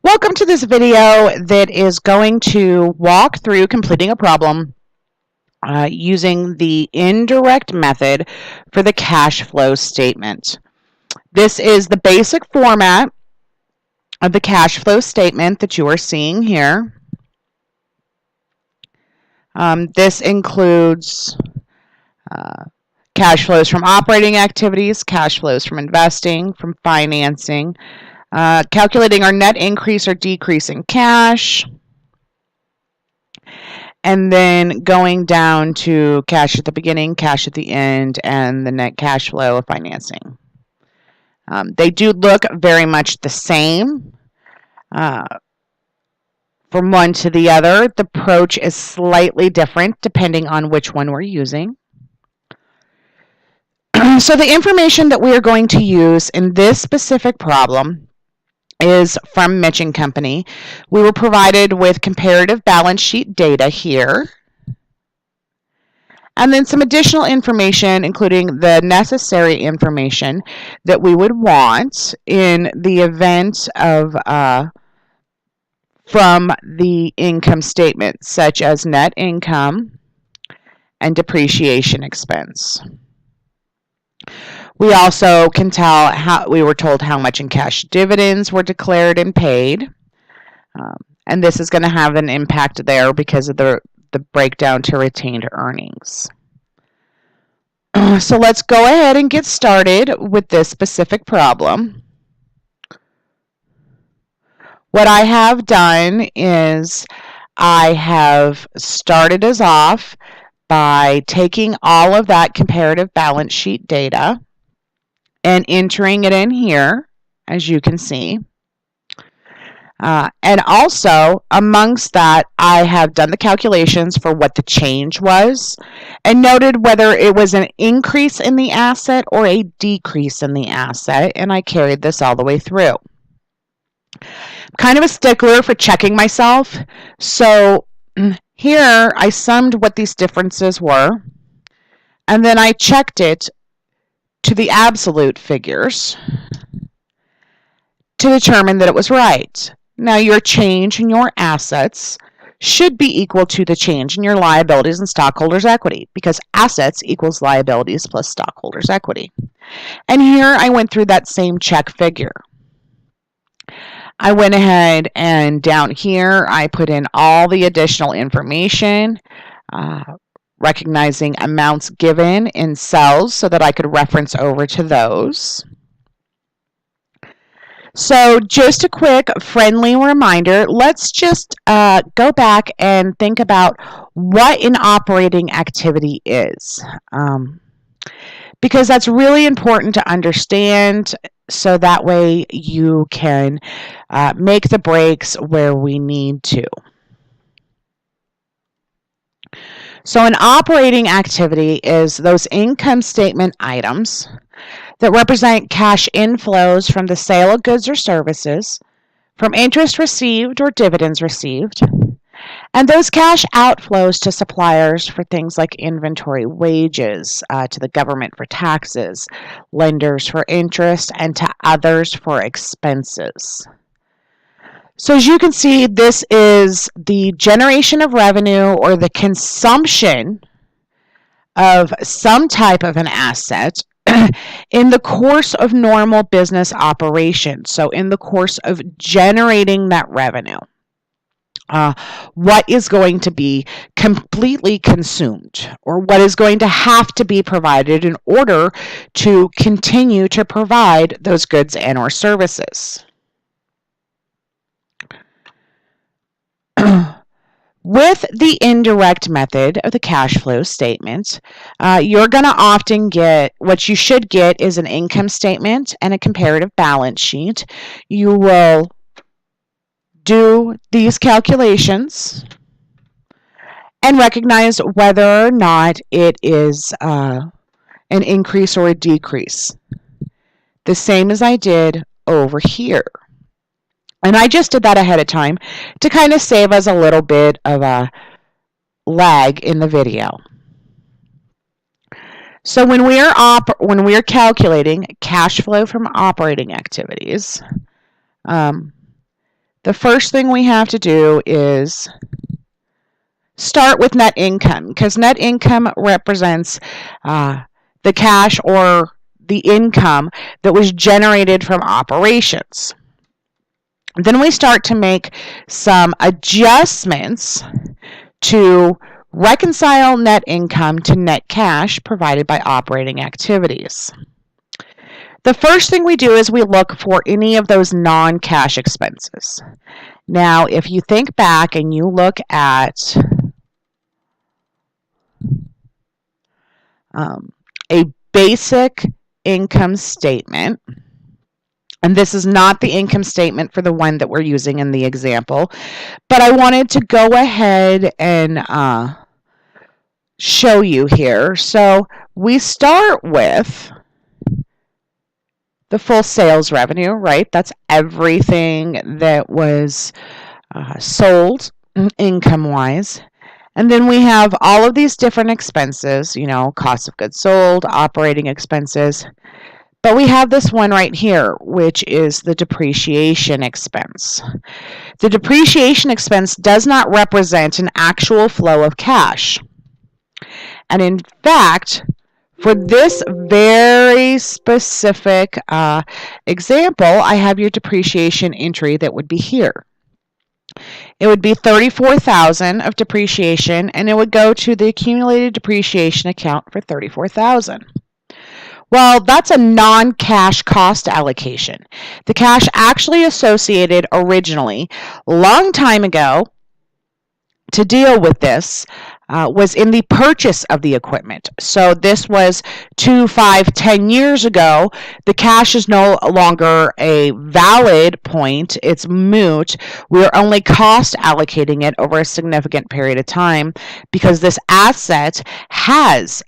Welcome to this video that is going to walk through completing a problem using the indirect method for the cash flow statement. This is the basic format of the cash flow statement that you are seeing here. This includes cash flows from operating activities, cash flows from investing, from financing, calculating our net increase or decrease in cash, and then going down to cash at the beginning, cash at the end, and the net cash flow of financing. They do look very much the same from one to the other. The approach is slightly different depending on which one we're using. So the information that we are going to use in this specific problem is from Mitch & Company. We were provided with comparative balance sheet data here, and then some additional information, including the necessary information that we would want in the event of from the income statement, such as net income and depreciation expense. We also can tell how we were told how much in cash dividends were declared and paid. And this is going to have an impact there because of the breakdown to retained earnings. So let's go ahead and get started with this specific problem. What I have done is I have started us off by taking all of that comparative balance sheet data and entering it in here, as you can see. And also, amongst that, I have done the calculations for what the change was and noted whether it was an increase in the asset or a decrease in the asset, and I carried this all the way through. I'm kind of a stickler for checking myself, so here I summed what these differences were, and then I checked it to the absolute figures to determine that it was right. Now, your change in your assets should be equal to the change in your liabilities and stockholders' equity, because assets equals liabilities plus stockholders' equity. And here I went through that same check figure. I went ahead and down here I put in all the additional information, recognizing amounts given in cells so that I could reference over to those. So just a quick friendly reminder, let's just go back and think about what an operating activity is, because that's really important to understand, so that way you can make the breaks where we need to. So an operating activity is those income statement items that represent cash inflows from the sale of goods or services, from interest received or dividends received, and those cash outflows to suppliers for things like inventory, wages, to the government for taxes, lenders for interest, and to others for expenses. So as you can see, this is the generation of revenue or the consumption of some type of an asset in the course of normal business operations. So in the course of generating that revenue, what is going to be completely consumed, or what is going to have to be provided in order to continue to provide those goods and or services. With the indirect method of the cash flow statement, you're going to often get, what you should get is an income statement and a comparative balance sheet. You will do these calculations and recognize whether or not it is an increase or a decrease, the same as I did over here. And I just did that ahead of time to kind of save us a little bit of a lag in the video. So when we're calculating cash flow from operating activities, the the first thing we have to do is start with net income, because net income represents the cash or the income that was generated from operations. Then we start to make some adjustments to reconcile net income to net cash provided by operating activities. The first thing we do is we look for any of those non-cash expenses. Now, if you think back and you look at a basic income statement, and this is not the income statement for the one that we're using in the example, but I wanted to go ahead and show you here. So we start with the full sales revenue, right? That's everything that was sold income-wise. And then we have all of these different expenses, cost of goods sold, operating expenses. But we have this one right here, which is the depreciation expense. The depreciation expense does not represent an actual flow of cash. And in fact, for this very specific example, I have your depreciation entry that would be here. It would be $34,000 of depreciation, and it would go to the accumulated depreciation account for $34,000. Well, that's a non-cash cost allocation. The cash actually associated originally, a long time ago, to deal with this was in the purchase of the equipment. So this was 2, 5, 10 years ago. The cash is no longer a valid point. It's moot. We're only cost allocating it over a significant period of time because this asset has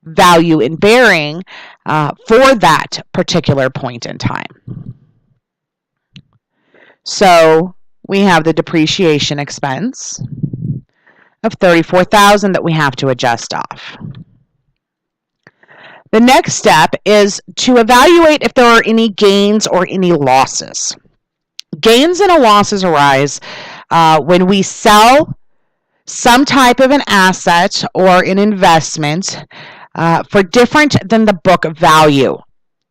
value in bearing for that particular point in time. So we have the depreciation expense of $34,000 that we have to adjust off. The next step is to evaluate if there are any gains or any losses. Gains and losses arise when we sell some type of an asset or an investment for different than the book value.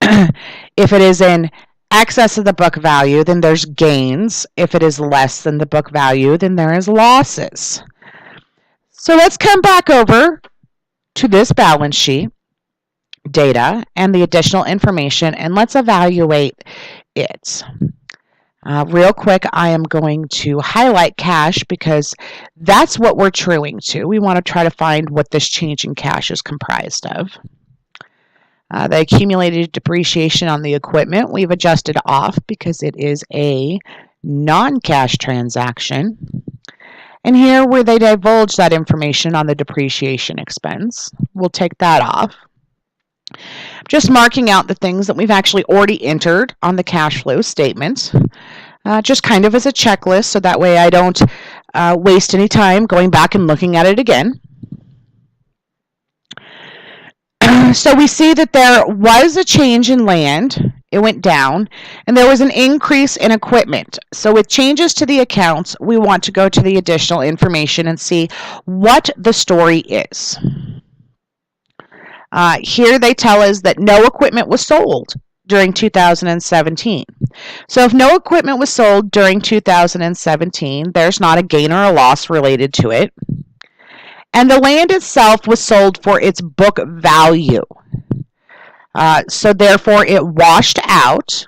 If it is in excess of the book value, then there's gains. If it is less than the book value, then there is losses. So let's come back over to this balance sheet data and the additional information, and let's evaluate it. Real quick, I am going to highlight cash because that's what we're truing to. We want to try to find what this change in cash is comprised of. The accumulated depreciation on the equipment we've adjusted off because it is a non-cash transaction. And here where they divulge that information on the depreciation expense, we'll take that off. Just marking out the things that we've actually already entered on the cash flow statement, just kind of as a checklist, so that way I don't waste any time going back and looking at it again. So we see that there was a change in land. It went down, and there was an increase in equipment. So with changes to the accounts, we want to go to the additional information and see what the story is. Here they tell us that no equipment was sold during 2017. So if no equipment was sold during 2017, there's not a gain or a loss related to it. And the land itself was sold for its book value. So therefore it washed out.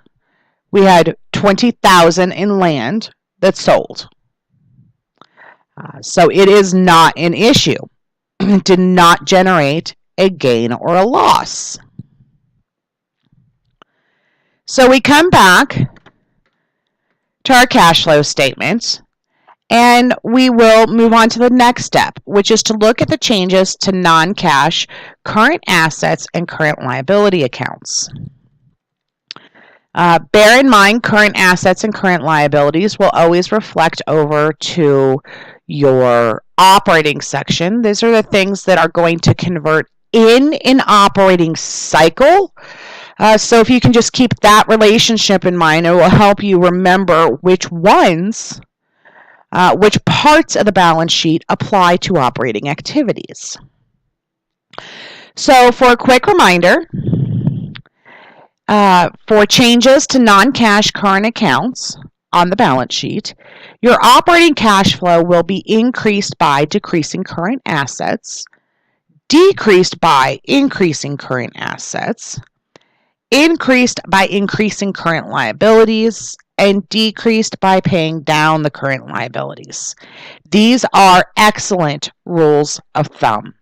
We had $20,000 in land that sold. So it is not an issue. It did not generate a gain or a loss. So we come back to our cash flow statement, and we will move on to the next step, which is to look at the changes to non-cash current assets and current liability accounts. Bear in mind, current assets and current liabilities will always reflect over to your operating section. These are the things that are going to convert in an operating cycle So if you can just keep that relationship in mind, it will help you remember which parts of the balance sheet apply to operating activities. So for a quick reminder, for changes to non-cash current accounts on the balance sheet, your operating cash flow will be increased by decreasing current assets, decreased by increasing current assets, increased by increasing current liabilities, and decreased by paying down the current liabilities. These are excellent rules of thumb.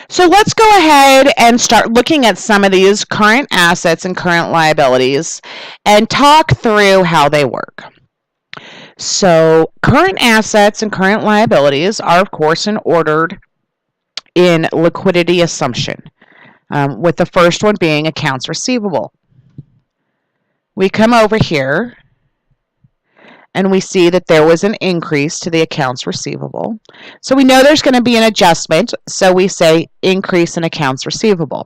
So let's go ahead and start looking at some of these current assets and current liabilities and talk through how they work. So current assets and current liabilities are, of course, ordered in liquidity assumption, with the first one being accounts receivable. We come over here and we see that there was an increase to the accounts receivable. So we know there's going to be an adjustment, so we say increase in accounts receivable.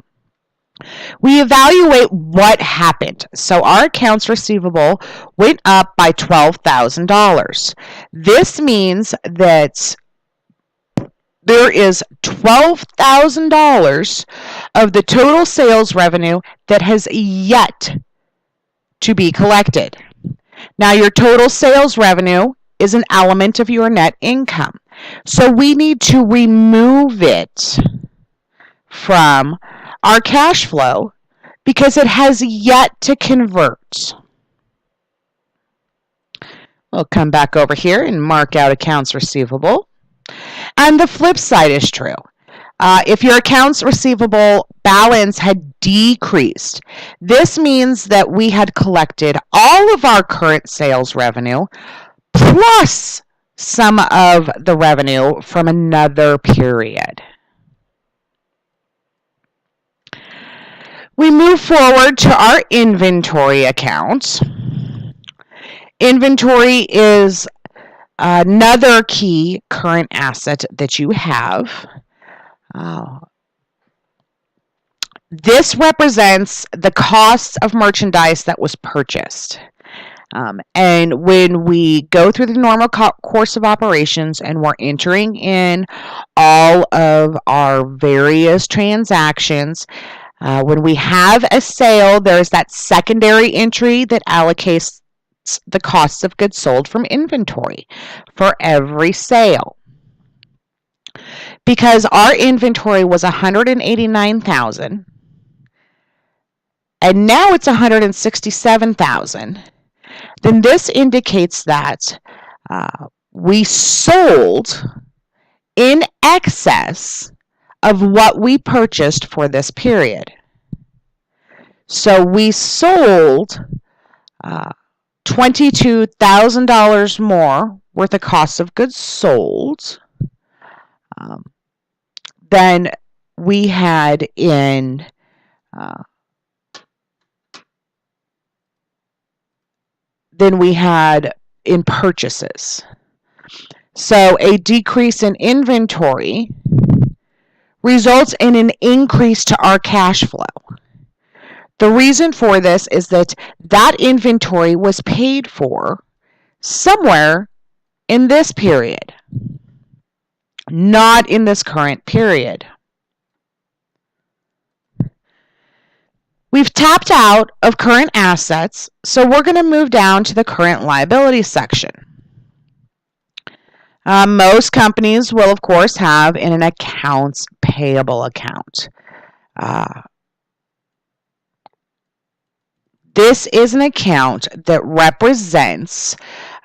We evaluate what happened. So our accounts receivable went up by $12,000. This means that there is $12,000 of the total sales revenue that has yet to be collected. Now, your total sales revenue is an element of your net income. So we need to remove it from our cash flow because it has yet to convert. We'll come back over here and mark out accounts receivable. And the flip side is true. If your accounts receivable balance had decreased, this means that we had collected all of our current sales revenue plus some of the revenue from another period. We move forward to our inventory account. Inventory is another key current asset that you have. This represents the cost of merchandise that was purchased. And when we go through the normal course of operations and we're entering in all of our various transactions, when we have a sale, there's that secondary entry that allocates the cost of goods sold from inventory for every sale. Because our inventory was $189,000 and now it's $167,000, then this indicates that we sold in excess of what we purchased for this period. So we sold $22,000 more worth of cost of goods sold than we had in purchases. So a decrease in inventory results in an increase to our cash flow. The reason for this is that inventory was paid for somewhere in this period, not in this current period. We've tapped out of current assets, so we're going to move down to the current liabilities section. Most companies will, of course, have an accounts payable account. This is an account that represents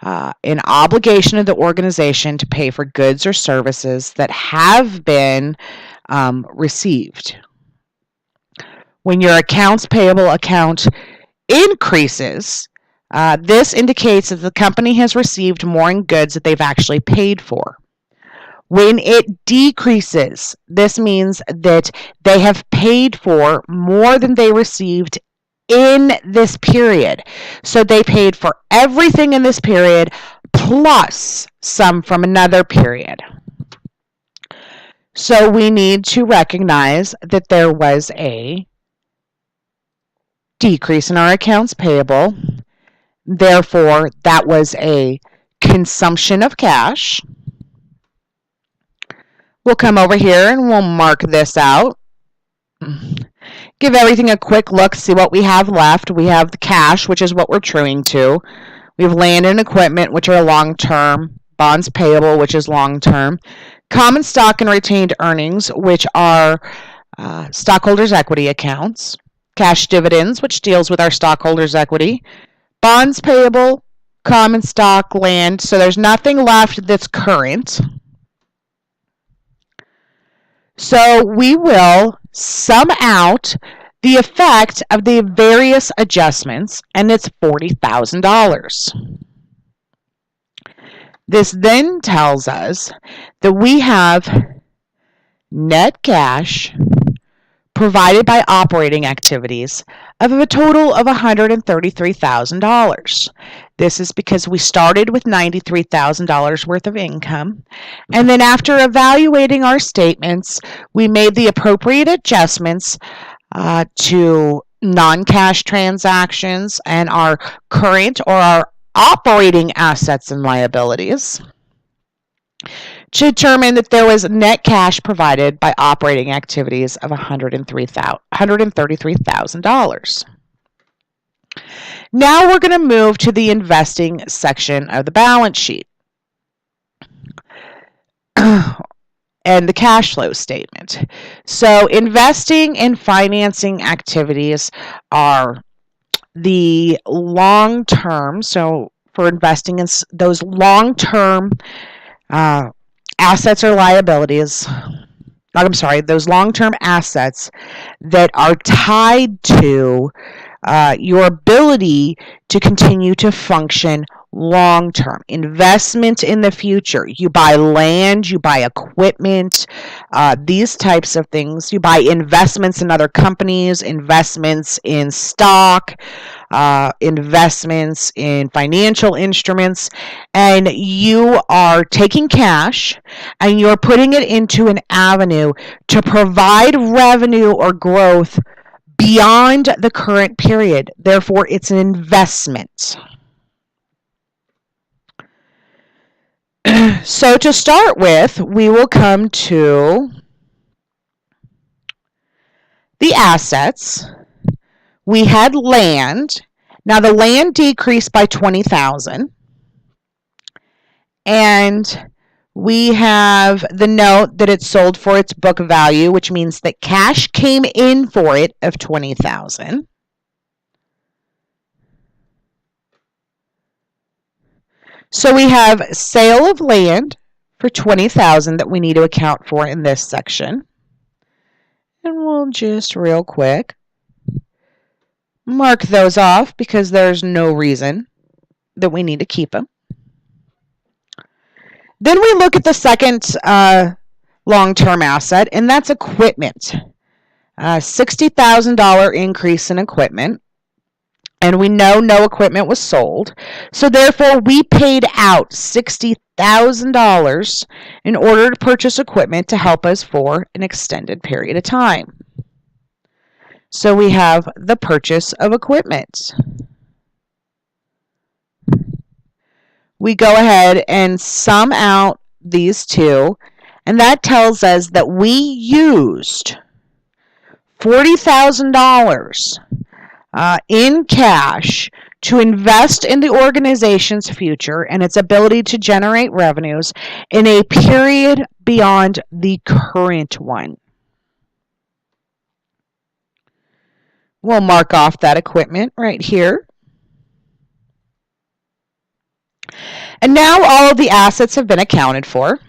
an obligation of the organization to pay for goods or services that have been received. When your accounts payable account increases, this indicates that the company has received more in goods that they've actually paid for. When it decreases, this means that they have paid for more than they received in this period. So they paid for everything in this period plus some from another period. So we need to recognize that there was a decrease in our accounts payable. Therefore, that was a consumption of cash. We'll come over here and we'll mark this out. Give everything a quick look, see what we have left. We have the cash, which is what we're truing to. We have land and equipment, which are long-term. Bonds payable, which is long-term. Common stock and retained earnings, which are stockholders' equity accounts. Cash dividends, which deals with our stockholders' equity. Bonds payable, common stock, land. So there's nothing left that's current. So we will sum out the effect of the various adjustments, and it's $40,000. This then tells us that we have net cash provided by operating activities of a total of $133,000. This is because we started with $93,000 worth of income, and then after evaluating our statements, we made the appropriate adjustments to non-cash transactions and our current or our operating assets and liabilities to determine that there was net cash provided by operating activities of $133,000. Now we're going to move to the investing section of the balance sheet and the cash flow statement. So investing and financing activities are the long-term, so for investing in those long-term assets or liabilities, those long-term assets that are tied to your ability to continue to function long-term. Investment in the future. You buy land, you buy equipment, these types of things. You buy investments in other companies, investments in stock, investments in financial instruments, and you are taking cash and you're putting it into an avenue to provide revenue or growth beyond the current period. Therefore, it's an investment. So to start with, we will come to the assets. We had land. Now the land decreased by $20,000. And we have the note that it's sold for its book value, which means that cash came in for it of $20,000. So we have sale of land for $20,000 that we need to account for in this section. And we'll just real quick mark those off because there's no reason that we need to keep them. Then we look at the second long-term asset, and that's equipment. $60,000 increase in equipment. And we know no equipment was sold. So therefore, we paid out $60,000 in order to purchase equipment to help us for an extended period of time. So we have the purchase of equipment. We go ahead and sum out these two, and that tells us that we used $40,000 in cash to invest in the organization's future and its ability to generate revenues in a period beyond the current one. We'll mark off that equipment right here. And now all of the assets have been accounted for.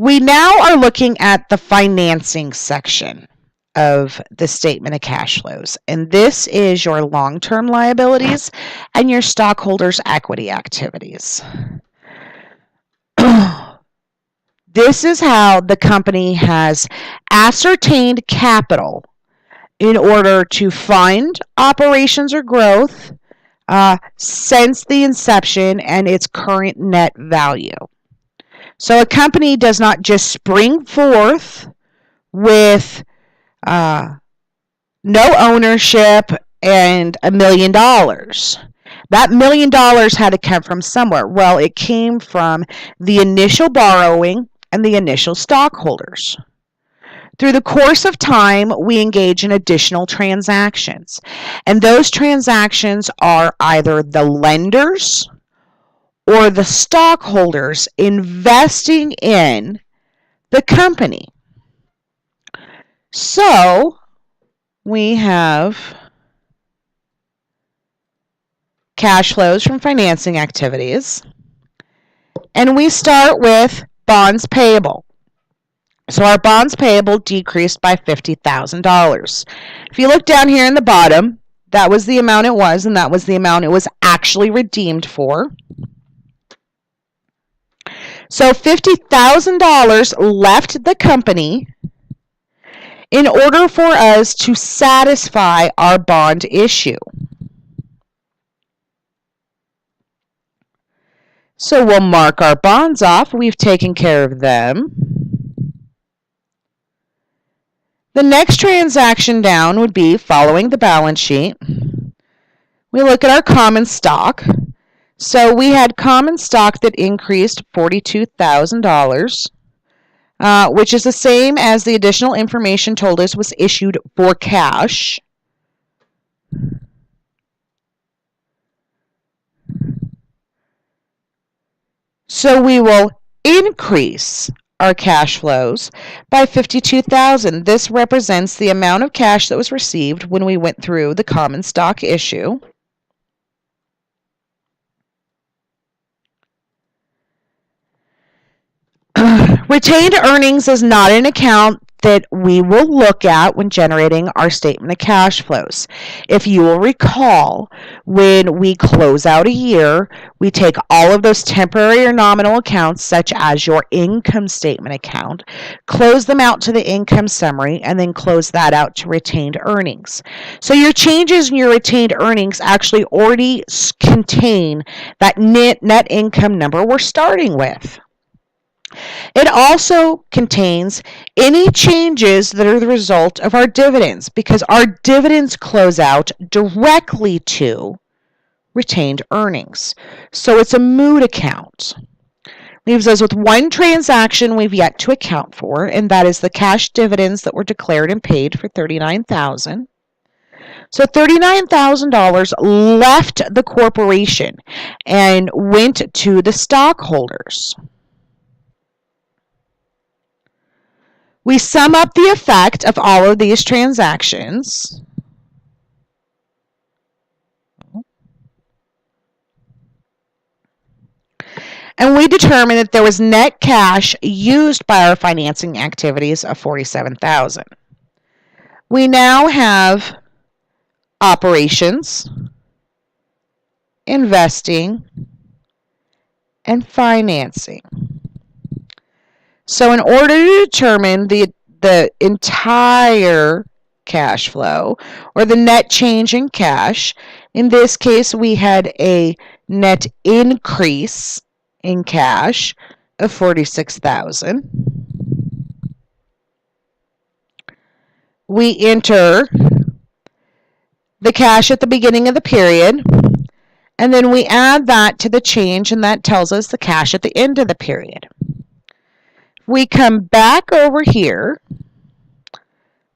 We now are looking at the financing section of the statement of cash flows. And this is your long-term liabilities and your stockholders' equity activities. This is how the company has ascertained capital in order to fund operations or growth, since the inception and its current net value. So a company does not just spring forth with no ownership and $1 million. That $1 million had to come from somewhere. Well, it came from the initial borrowing and the initial stockholders. Through the course of time, we engage in additional transactions. And those transactions are either the lenders or the stockholders investing in the company. So we have cash flows from financing activities, and we start with bonds payable. So our bonds payable decreased by $50,000. If you look down here in the bottom, that was the amount it was, and that was the amount it was actually redeemed for. So $50,000 left the company in order for us to satisfy our bond issue. So we'll mark our bonds off. We've taken care of them. The next transaction down would be following the balance sheet. We look at our common stock. So we had common stock that increased $42,000, which is the same as the additional information told us was issued for cash. So we will increase our cash flows by $52,000. This represents the amount of cash that was received when we went through the common stock issue. Retained earnings is not an account that we will look at when generating our statement of cash flows. If you will recall, when we close out a year, we take all of those temporary or nominal accounts, such as your income statement account, close them out to the income summary, and then close that out to retained earnings. So your changes in your retained earnings actually already contain that net income number we're starting with. It also contains any changes that are the result of our dividends, because our dividends close out directly to retained earnings. So it's a moot account. Leaves us with one transaction we've yet to account for, and that is the cash dividends that were declared and paid for $39,000. So $39,000 left the corporation and went to the stockholders. We sum up the effect of all of these transactions. And we determine that there was net cash used by our financing activities of $47,000. We now have operations, investing, and financing. So in order to determine the entire cash flow, or the net change in cash, in this case we had a net increase in cash of $46,000. We enter the cash at the beginning of the period, and then we add that to the change, and that tells us the cash at the end of the period. We come back over here.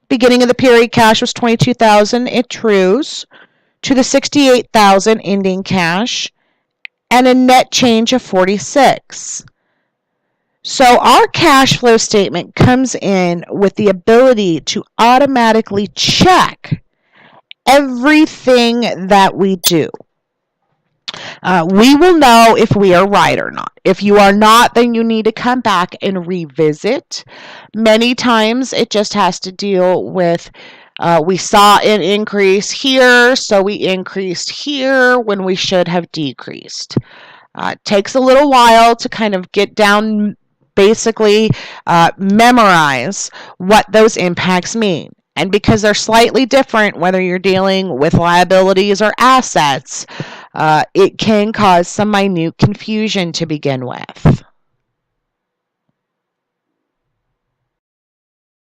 Beginning of the period, cash was $22,000. It trues to the $68,000 ending cash and a net change of $46,000. So our cash flow statement comes in with the ability to automatically check everything that we do. We will know if we are right or not. If you are not, then you need to come back and revisit. Many times it just has to deal with we saw an increase here, so we increased here when we should have decreased. It takes a little while to kind of get down, basically memorize what those impacts mean. And because they're slightly different, whether you're dealing with liabilities or assets, It can cause some minute confusion to begin with.